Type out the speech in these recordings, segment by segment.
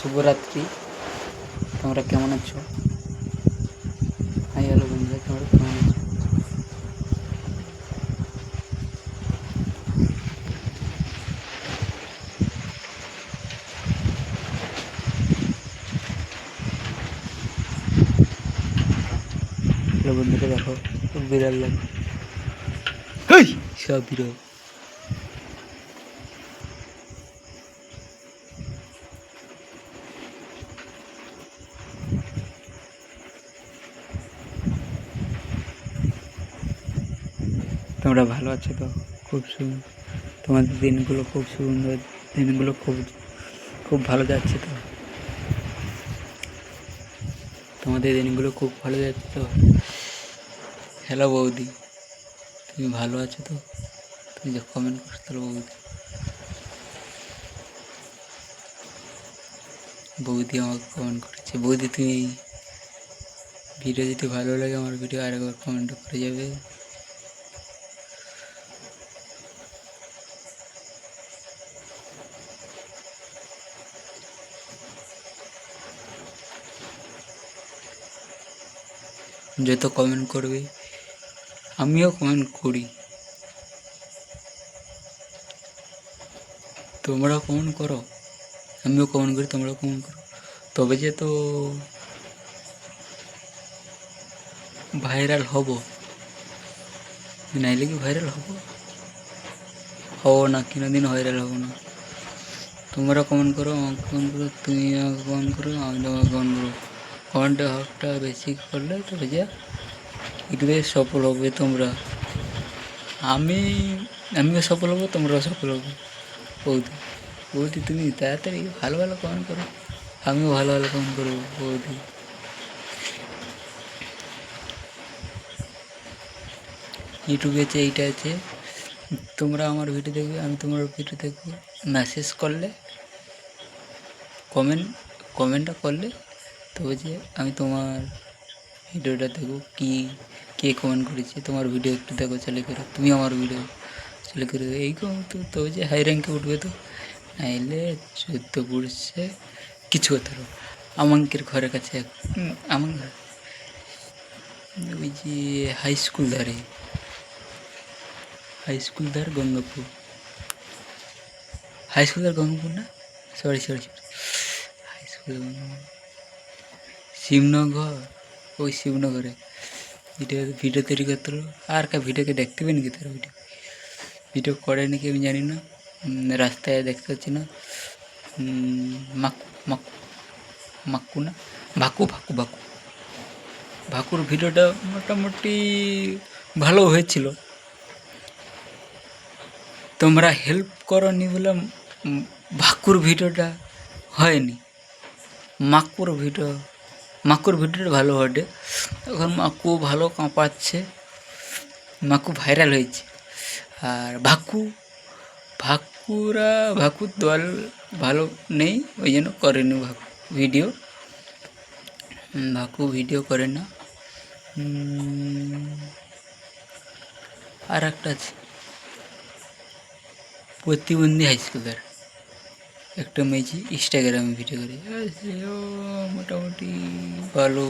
শুভরাত্রি। তোমরা কেমন আছো? হাই হ্যালো বন্ধুরা, তোমরা কেমন আছো? হ্যালো বন্ধুরা, দেখো বিড়াল দেখো, সব বিড়াল। তোমরা ভালো আছো তো? খুব সুন্দর, তোমাদের দিনগুলো খুব সুন্দর, দিনগুলো খুব ভালো যাচ্ছে তো? তোমাদের দিনগুলো খুব ভালো যাচ্ছে তো? হ্যালো বৌদি, তুমি ভালো আছো তো? তুমি যে কমেন্ট করছো তাহলে বৌদি আমাকে কমেন্ট করেছে। বৌদি, তুমি ভিডিও যদি ভালো লাগে আমার ভিডিও আরেকবার কমেন্ট করে যাবে। যত কমেন্ট করবে আমিও কমেন্ট করি, তোমরা কমেন্ট করো, আমিও কমেন্ট করি, তোমরাও কমেন্ট করো, তবে যে তো ভাইরাল হব, নাইলে কি ভাইরাল হব না, কোনোদিন ভাইরাল হব না। তোমরা কমেন্ট করো, আমাকে কমেন্ট করো, তুমি আমাকে কমেন্ট করো, আমি তোমাকে কমেন্ট করো। কমেন্টের হকটা বেশি করলে তবে যে ইউটিউবে সফল হবে তোমরা, আমিও সফল হবো, তোমরাও সফল হবে। বৌদি বৌদি, তুমি তাড়াতাড়ি ভালো ভালো কমেন্ট করো, আমিও ভালো ভালো কমেন্ট করবো। বৌদি, ইউটিউবে আছে, এইটা আছে, তোমরা আমার ভিডিও দেখবে, আমি তোমার ভিডিও দেখবো। মেসেজ করলে, কমেন্টটা করলে তবে যে আমি তোমার ভিডিওটা দেখো, কে কমেন্ট করেছে, তোমার ভিডিও একটু দেখো চলে করে, তুমি আমার ভিডিও চলে করে এই তো, তবে যে হাই র্যাঙ্কে উঠবে তো, নাইলে 14 পড়ছে কিছু হতে পারো। আমাঙ্কের ঘরের কাছে আমার ওই যে হাই স্কুল ধারে গঙ্গাপুর, না, সরি, হাই স্কুল শিবনগর, ওই শিবনগরে ভিডিও তৈরি করতে হলো। আর ভিডিওকে দেখতে পেয়ে নাকি, তার ভিডিও করে নাকি আমি জানি না, রাস্তায় দেখতে পাচ্ছি না। মাক্কু না, ভাকুর ভিডিওটা মোটামুটি ভালো হয়েছিল, তোমরা হেল্প করনি বলে ভাকুর ভিডিওটা হয়নি। মাকুর ভিডিওটা ভালো হবে। এখন মাকু ভালো কাঁপাচ্ছে, মাকু ভাইরাল হয়েছে। আর ভাকুর দল ভালো নেই, ওই জন্য করেনি ভাকু ভিডিও করে না। আর একটা আছে প্রতিবন্ধী হাই স্কুলের একটা মেয়েছি, ইনস্টাগ্রামে ভিডিও করে, মোটামুটি ভালো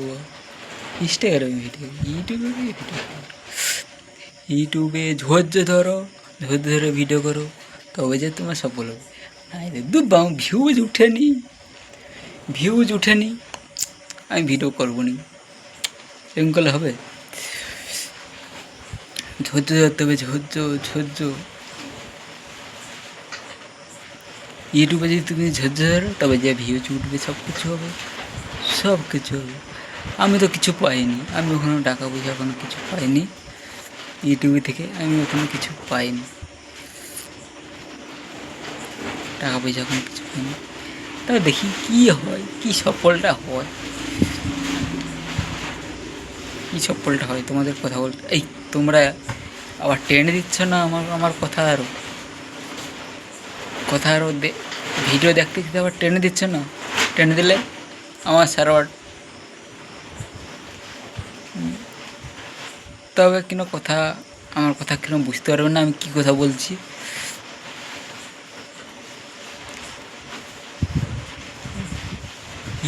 ইনস্টাগ্রামে ভিডিও, ইউটিউবে ধৈর্য ধরে ভিডিও করো, তবে যে তোমার সফল হবে। ভিউজ উঠেনি, আমি ভিডিও করবো নি, এরকম করলে হবে? ধৈর্য ধরতে হবে, ধৈর্য। ইউটিউবে যদি তুমি ধৈর্য ধরো তবে যে ভিউজ উঠবে, সব কিছু হবে। আমি তো কিছু পাইনি, আমি ওখানে টাকা পয়সা এখনো কিছু পাইনি ইউটিউবে থেকে, আমি ওখানে কিছু পাইনি, টাকা পয়সা এখনো কিছু পাইনি। তবে দেখি কি হয়, কি সফলটা হয়, তোমাদের কথা বলতে। এই তোমরা আবার টেনে দিচ্ছ না আমার কথা, আরও ভিডিও দেখতে আবার টেনে দিচ্ছ না, টেনে দিলে আমার সার্ভার, তবে আমার কথা কিরকম বুঝতে পারবেন না আমি কি কথা বলছি।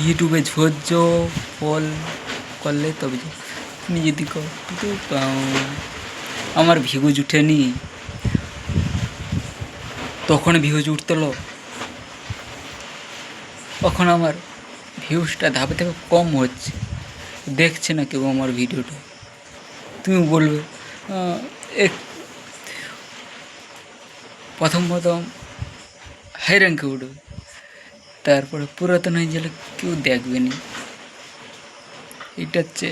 ইউটিউবে ধৈর্য ফল করলে তবে যে তুমি যদি কিন্তু আমার ভিউজ উঠেনি, তখন ভিউজ উঠতলো, তখন আমার ভিউজটা ধাপে ধাপে কম হচ্ছে, দেখছে না কেউ আমার ভিডিওটা। তুমি বলবে এক প্রথম হাই র্যাঙ্কে উঠবে, তারপরে পুরাতন হয়ে গেলে কেউ দেখবে না। এটা হচ্ছে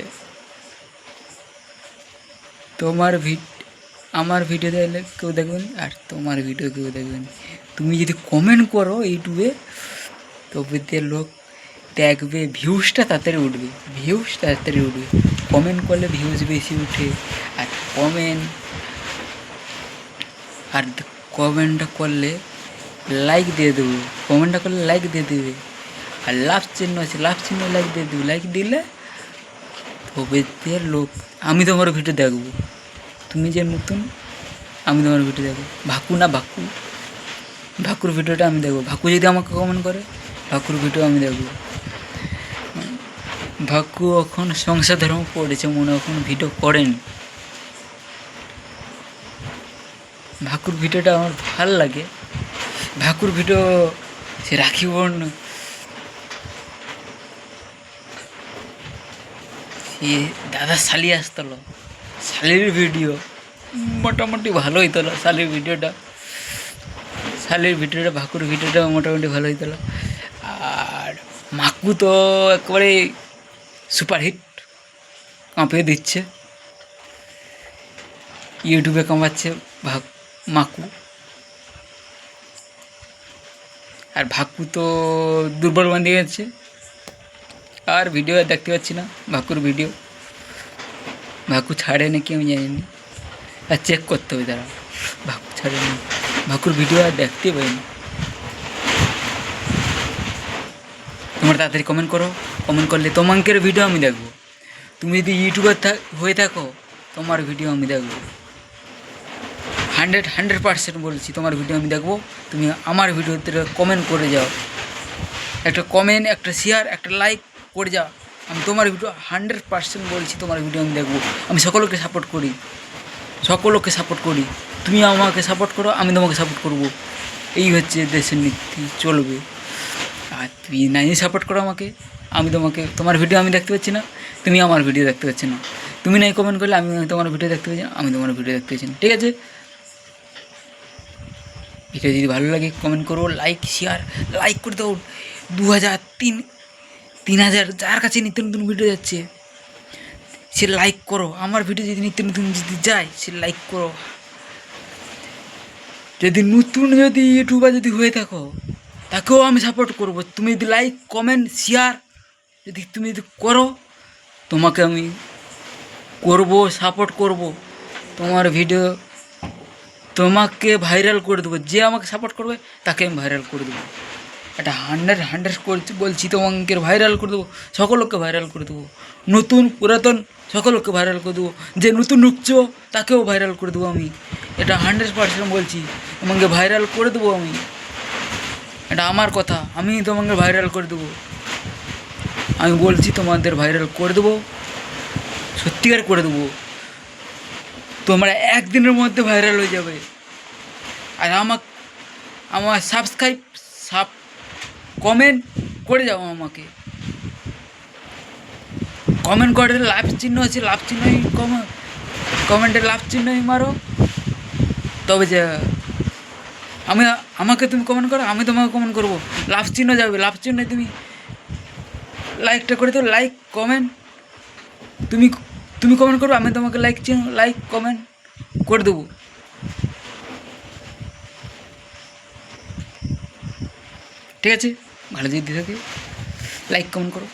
আমার ভিডিও দেখলে কেউ দেখবে না, আর তোমার ভিডিও কেউ দেখবে না। তুমি যদি কমেন্ট করো ইউটিউবে, তবে লোক দেখবে, ভিউজটা তাড়াতাড়ি উঠবে, কমেন্ট করলে ভিউজ বেশি উঠে। আর কমেন্টটা করলে লাইক দিয়ে দেবো, আর লাভ চিহ্ন আছে, লাইক দিয়ে দেবো। লাইক দিলে তবে লোক, আমি তোমার ভিডিও দেখবো। তুমি যে নতুন, আমি তোমার ভিডিও দেখবো। ভাকুর ভিডিওটা আমি দেখবো। ভাকু যদি আমাকে কমেন্ট করে, ভাকুর ভিডিও আমি দেখবো। ভাকু এখন সংসার ধর্ম পড়েছে, মনে এখন ভিডিও করেনি। ভাকুর ভিডিওটা আমার ভালো লাগে। ভাকুর ভিডিও সে রাখি বর্ণ, সে দাদা শালি আসতলো, শালির ভিডিও মোটামুটি ভালো হইতলো। শালির ভিডিওটা ভাকুর ভিডিওটা মোটামুটি ভালো হইতলো। আর মাকু তো একেবারে সুপারহিট, কাঁপিয়ে দিচ্ছে, ইউটিউবে কামাচ্ছে মাকু। আর ভাকু তো দুর্বল বানিয়ে গেছে, আর ভিডিও দেখতে পাচ্ছি না ভাকুর ভিডিও। ভাকু ছাড়ে নাকি আমি জানি না, আর চেক করতে হবে তারা। ভাকু ছাড়ে না, ভাকুর ভিডিও আর দেখতে পাইনি। তোমরা তাড়াতাড়ি কমেন্ট করো, কমেন্ট করলে তোমাদের ভিডিও আমি দেখবো। তুমি যদি ইউটিউবার হয়ে থাকো, তোমার ভিডিও আমি দেখবো। 100% বলছি, তোমার ভিডিও আমি দেখবো। তুমি আমার ভিডিওতে কমেন্ট করে যাও, একটা কমেন্ট, একটা শেয়ার, একটা লাইক করে যাও। আমি তোমার ভিডিও 100% বলছি, তোমার ভিডিও আমি দেখবো। আমি সকলকে সাপোর্ট করি। তুমি আমাকে সাপোর্ট করো, আমি তোমাকে সাপোর্ট করবো। এই হচ্ছে দেশের নীতি, চলবে। আর তুমি নাই সাপোর্ট করো আমাকে, আমি তোমার ভিডিও আমি দেখতে পাচ্ছি না, তুমি আমার ভিডিও দেখতে পাচ্ছি না। তুমি নাই কমেন্ট করলে আমি তোমার ভিডিও দেখতে পাচ্ছি না, আমি তোমার ভিডিও দেখতে পাচ্ছি না। ঠিক আছে, ভিডিও যদি ভালো লাগে কমেন্ট করো, লাইক করে দাও। 2000, 3000 যার কাছে নিত্য নতুন ভিডিও যাচ্ছে, সে লাইক করো। আমার ভিডিও যদি নিত্য নতুন যদি যায়, সে লাইক করো। যদি ইউটিউবার যদি হয়ে থাকো, তাকেও আমি সাপোর্ট করবো। তুমি যদি লাইক, কমেন্ট, শেয়ার তুমি যদি করো, তোমাকে আমি সাপোর্ট করব। তোমার ভিডিও তোমাকে ভাইরাল করে দেবো। যে আমাকে সাপোর্ট করবে তাকে আমি ভাইরাল করে দেবো। এটা 100 বলছি, তোমাকে ভাইরাল করে দেবো, সকলকে ভাইরাল করে দেবো। নতুন পুরাতন সকলকে ভাইরাল করে দেবো। যে নতুন ঢুকছো তাকেও ভাইরাল করে দেবো আমি। এটা 100% বলছি, তোমাকে ভাইরাল করে দেবো আমি। এটা আমার কথা, আমি তোমাকে ভাইরাল করে দেবো। আমি বলছি তোমাদের ভাইরাল করে দেবো, সত্যিকার করে দেবো। তোমরা একদিনের মধ্যে ভাইরাল হয়ে যাবে। আর আমার সাবস্ক্রাইব কমেন্ট করে যাও। আমাকে কমেন্ট করে, লাভ চিহ্ন আছে, লাভ চিহ্নই কমেন্টে লাভ চিহ্নই মারো, তবে যে আমাকে তুমি কমেন্ট করো, আমি তোমাকে কমেন্ট করবো। লাভ চিহ্ন যাবে, লাভ চিহ্ন তুমি লাইকটা করে দাও। লাইক কমেন্ট তুমি কমেন্ট করো, আমি তোমাকে লাইক কমেন্ট করে দেবো। ঠিক আছে, ভালো যদি থাকে লাইক কমেন্ট করো।